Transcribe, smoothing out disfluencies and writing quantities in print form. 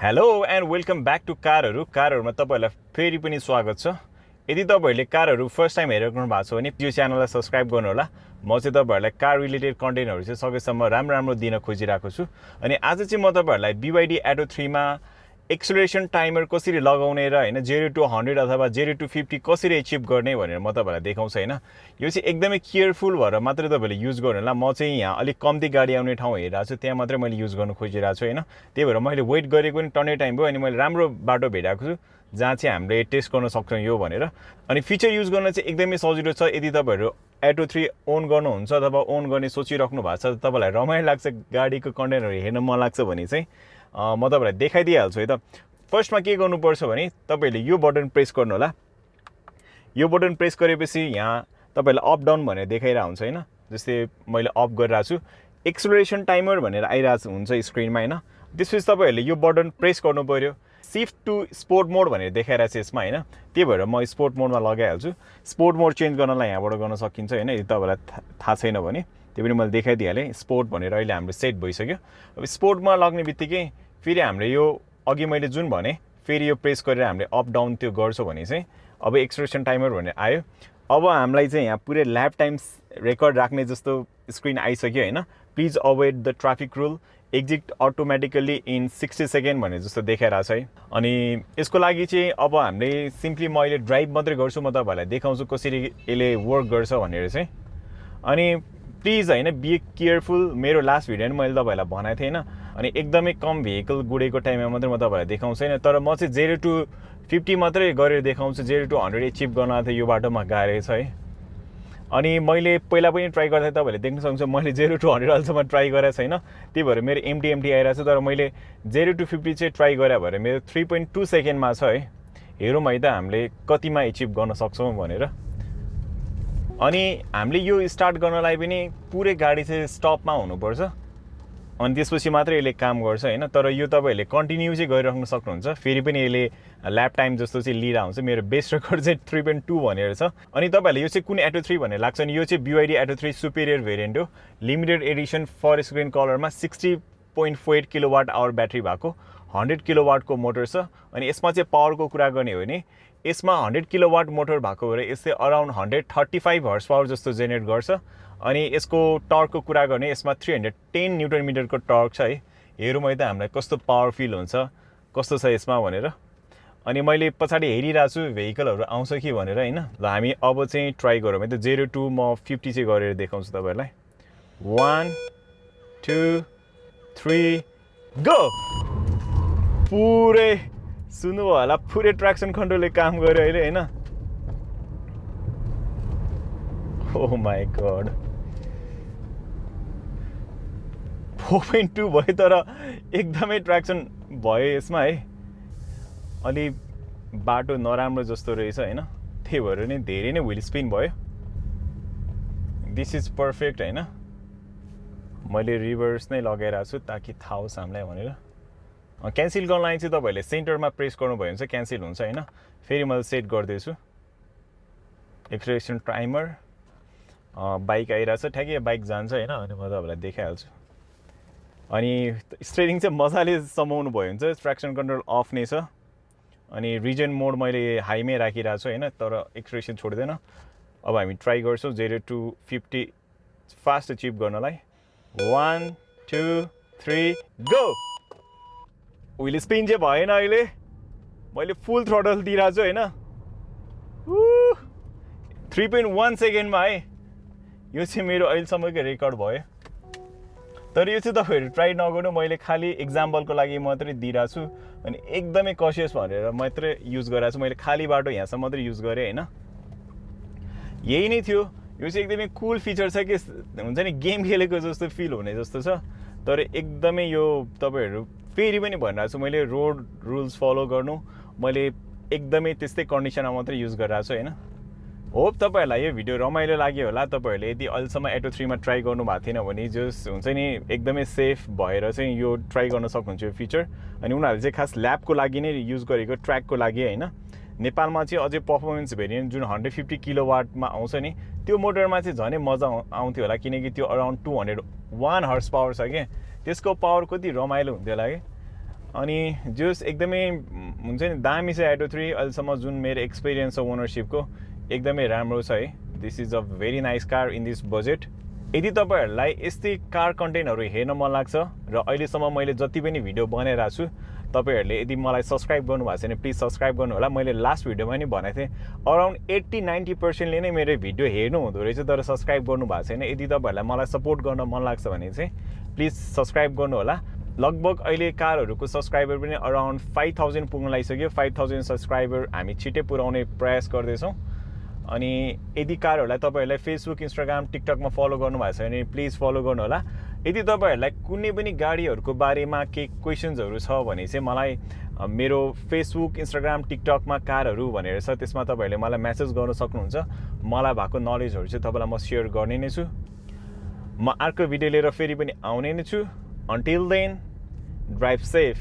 Hello and welcome back to कारहरुमा तपाईहरुलाई फेरि पनि स्वागत छ। यदि तपाईहरुले कारहरु फर्स्ट टाइम हेरिरहनु भएको छ भने यो च्यानललाई सब्स्क्राइब गर्नु होला। म चाहिँ तपाईहरुलाई कार रिलेटेड कन्टेन्टहरु चाहिँ सकेसम्म राम्रो दिन खोजिरहेको छु। अनि आज चाहिँ म तपाईहरुलाई BYD Atto 3 मा एक्सेलरेसन टाइमर कसरी लगाउने र हैन 0 to 100 अथवा 0 to 50 कसरी अचिभ गर्ने भनेर म तपाईहरुलाई देखाउँछु हैन। यो चाहिँ एकदमै केयरफुल भएर मात्रै तपाईहरुले युज गर्नु होला। म चाहिँ यहाँ अलिक कम्ती गाडी आउने ठाउँ हेरिरहेको छु, त्यहाँ मात्रै मैले युज गर्न खोजिरहेको छु हैन। त्यही भएर मैले वेट गरेको नि टन्नै टाइम भयो अनि मैले राम्रो बाटो भेटाएको छु जहाँ चाहिँ हामीले टेस्ट गर्न सक्छौं यो भनेर। अनि फिचर युज गर्न चाहिँ एकदमै सजिलो छ। यदि तपाईहरु Atto 3 ओन गर्नुहुन्छ अथवा ओन गर्ने सोचिराख्नु भएको छ, तपाईलाई रमाइलो लाग्छ, गाडीको कन्टेन्टहरु हेर्न मन लाग्छ भने चाहिँ म तपाईलाई देखाइदिइहाल्छु है त। फर्स्टमा के गर्नुपर्छ भने तपाईले यो बटन प्रेस गर्नु होला। यो बटन प्रेस गरेपछि यहाँ तपाईलाई अप डाउन भनेर देखाइरा हुन्छ हैन। जस्तै मैले अप गरिरहेको छु, एक्सेलरेसन टाइमर भनेर आइरहेको हुन्छ स्क्रिनमा हैन। त्यसपछि तपाईहरुले यो बटन प्रेस गर्नु पर्यो। शिफ्ट टु स्पोर्ट मोड भनेर देखाइरहेको छ यसमा हैन। त्यही भएर म स्पोर्ट मोडमा लगाइहाल्छु। स्पोर्ट मोड चेन्ज गर्नलाई यहाँबाट गर्न सकिन्छ हैन, यदि तपाईलाई थाहा छैन भने। त्यो पनि मैले देखाइदिइहालेँ। स्पोर्ट भनेर अहिले हाम्रो सेट भइसक्यो। अब स्पोर्टमा लाग्ने बित्तिकै फेरि हामीले यो अघि मैले जुन भने फेरि यो प्रेस गरेर हामीले अप डाउन त्यो गर्छौं भने चाहिँ अब एक्सेलरेसन टाइमर भनेर आयो। अब हामीलाई चाहिँ यहाँ पुरै ल्याप टाइम्स रेकर्ड राख्ने जस्तो स्क्रिन आइसक्यो हैन। Please avoid the traffic rule, exit automatically in 60 second भने जस्तो देखाइरहेको छ है। अनि यसको लागि चाहिँ अब हामीले सिम्पली म अहिले ड्राइभ मात्रै गर्छु, म तपाईहरुलाई देखाउँछु कसरी यसले वर्क गर्छ भनेर चाहिँ। अनि प्लिज हैन बी केयरफुल। मेरो लास्ट भिडियोमा मैले तपाईहरुलाई भनेको थिएँ हैन। अनि एकदमै कम भेहिकल गुडेको टाइममा मात्रै म तपाईहरुलाई देखाउँछु हैन। तर म चाहिँ 0 to 50 मात्रै गरेर देखाउँछु। 0 to 100 अचिभ गर्न त यो बाटोमा गाह्रो छ है। अनि मैले पहिला पनि ट्राई गर्दा तपाईहरुले देख्न सक्नुहुन्छ मैले 0 to 100 अल्सम्म ट्राई गरेको छैन। त्यही भएर मेरो एम्टी आइरहेछ। तर मैले 0 to 50 चाहिँ ट्राई गरे भएर मेरो 3.2 सेकेन्डमा छ है। हेरौँ है त हामीले कतिमा अचिभ गर्न सक्छौं भनेर। अनि हामीले यो स्टार्ट गर्नलाई पनि पुरै गाडी चाहिँ स्टपमा हुनुपर्छ अनि त्यसपछि मात्रै यसले काम गर्छ हैन। तर यो तपाईहरुले कन्टिन्यू चाहिँ गरिराख्न सक्नुहुन्छ। फेरि पनि यसले ल्याप टाइम जस्तो चाहिँ लिइरा हुन्छ। मेरो बेस्ट रेकर्ड चाहिँ 3.2 भनेर छ। अनि तपाईहरुले यो चाहिँ कुन Atto 3 भन्ने लाग्छ नि, यो चाहिँ BYD Atto 3 सुपेरियर भेरिएन्ट हो। लिमिटेड एडिसन फर स्क्रिन कलरमा 60.48 किलोवाट आवर ब्याट्री भएको 100 किलोवाटको मोटर छ। अनि यसमा चाहिँ पावरको कुरा गर्ने हो भने यसमा 100 किलोवाट मोटर भएको भएर यसले अराउन्ड 135 हर्स पावर जस्तो जेनेरेट गर्छ। अनि यसको टर्कको कुरा गर्ने यसमा 310 न्युटन मिटरको टर्क छ है। हेरौँ है त हामीलाई कस्तो पावर फिल हुन्छ, कस्तो छ यसमा भनेर। अनि मैले पछाडि हेरिरहेको छु भेहिकलहरु आउँछ कि भनेर हैन। ल हामी अब चाहिँ ट्राई गरौँ है त। 0 to म 50 चाहिँ गरेर देखाउँछु तपाईहरुलाई। 1 2 3 गो। पुरै सुन्नुभयो होला, पुरै ट्र्याक्सन कन्ट्रोलले काम गर्यो अहिले हैन। ओह माय गॉड 4.2 भयो तर एकदमै ट्र्याक्सन भयो यसमा है। अलि बाटो नराम्रो जस्तो रहेछ हैन। त्यही भएर नि धेरै नै व्हील स्पिन भयो। दिस इज पर्फेक्ट हैन। मैले रिभर्स नै लगाइरहेको छु ताकि थाहा होस् हामीलाई भनेर। क्यान्सल गर्नलाई चाहिँ तपाईहरुले सेन्टरमा प्रेस गर्नुभयो भने चाहिँ क्यान्सल हुन्छ हैन। फेरि मैले सेट गर्दैछु। एक्सेलरेसन टाइमर बाइक आइरहेछ, ठ्याक्कै बाइक जान्छ हैन। अनि म तपाईहरुलाई देखाइहाल्छु। अनि स्टियरिङ चाहिँ मजाले समाउनु भयो भने चाहिँ ट्र्याक्सन कन्ट्रोल अफ नै छ। अनि रिजन मोड मैले हाईमै राखिरहेको छु हैन, तर एक्सेलरेसन छोड्दैन। अब हामी ट्राई गर्छौं 0 to 50 फास्ट अचिभ गर्नलाई। 1 2 3 गो। व्हील स्पिन चाहिँ भएन अहिले। मैले फुल थ्रोटल दिइरहेको छु हैन। 3.1 सेकेन्डमा है। यो चाहिँ मेरो अहिलेसम्मको रेकर्ड भयो। तर यो चाहिँ तपाईहरु ट्राई नगर्नु, मैले खाली एक्जाम्पलको लागि मात्रै दिइरहेको छु। अनि एकदमै कसियस भनेर मात्रै युज गरिरहेको छु। मैले खाली बाटो यहाँसम्म मात्रै युज गरेँ हैन। यही नै थियो। यो चाहिँ एकदमै कुल फिचर छ कि हुन्छ नि गेम खेलेको जस्तो फिल हुने जस्तो छ। तर एकदमै यो तपाईहरु फेरि पनि भनिरहेको छु मैले रोड रुल्स फलो गर्नु। मैले एकदमै त्यस्तै कन्डिसनमा मात्रै युज गरिरहेको छु हैन। होप तपाईहरुलाई यो भिडियो रमाइलो लाग्यो होला। तपाईहरुले यदि अहिलेसम्म Atto 3 मा ट्राई गर्नु भएको थिएन भने जस हुन्छ नि एकदमै सेफ भएर चाहिँ यो ट्राई गर्न सक्नुहुन्छ यो फिचर। अनि उनीहरुले चाहिँ खास ल्याबको लागि नै युज गरेको, ट्र्याकको लागि हैन। नेपालमा चाहिँ अझै परफर्मेन्स भेरिएन्ट जुन 150 किलोवाटमा आउँछ नि, त्यो मोटरमा चाहिँ झनै मजा आउँथ्यो होला किनकि त्यो अराउन्ड 201 हर्स पावर छ के। त्यसको पावर कति रमाइलो हुन्थ्यो होला के। अनि जस एकदमै हुन्छ नि दामी छ एटो 3 अहिलेसम्म जुन मेरो एक्सपिरियन्स छ ओनरसिपको एकदमै राम्रो छ है this is a very nice car in this budget यदि तपाईँहरूलाई यस्तै कार कन्टेन्टहरू हेर्न मन लाग्छ र अहिलेसम्म मैले जति पनि भिडियो बनाइरहेको छु तपाईँहरूले यदि मलाई सब्सक्राइब गर्नुभएको छैन प्लिज सब्सक्राइब गर्नु होला मैले लास्ट भिडियोमा नि भनेको थिएँ अराउन्ड 80-90%ले नै मेरो भिडियो हेर्नु हुँदो रहेछ तर सब्सक्राइब गर्नुभएको छैन यदि तपाईँहरूलाई मलाई सपोर्ट गर्न मन लाग्छ भने चाहिँ प्लिज सब्सक्राइब गर्नु होला लगभग अहिले कारहरूको सब्सक्राइबर पनि अराउन्ड 5000 पुग्न लागिसक्यो 5000 सब्सक्राइबर हामी छिट्टै पुर्याउने प्रयास गर्दैछौँ अनि यदि कारहरूलाई तपाईँहरूलाई फेसबुक इन्स्टाग्राम टिकटकमा फलो गर्नुभएको छ भने प्लिज फलो गर्नु होला यदि तपाईँहरूलाई कुनै पनि गाडीहरूको बारेमा केही क्वेसन्सहरू छ भने चाहिँ मलाई मेरो फेसबुक इन्स्टाग्राम टिकटकमा कारहरू भनेर छ त्यसमा तपाईँहरूले मलाई मेसेज गर्न सक्नुहुन्छ मलाई भएको नलेजहरू चाहिँ तपाईँलाई म सेयर गर्ने नै छु म अर्को भिडियो लिएर फेरि पनि आउने नै छु Until then, drive safe.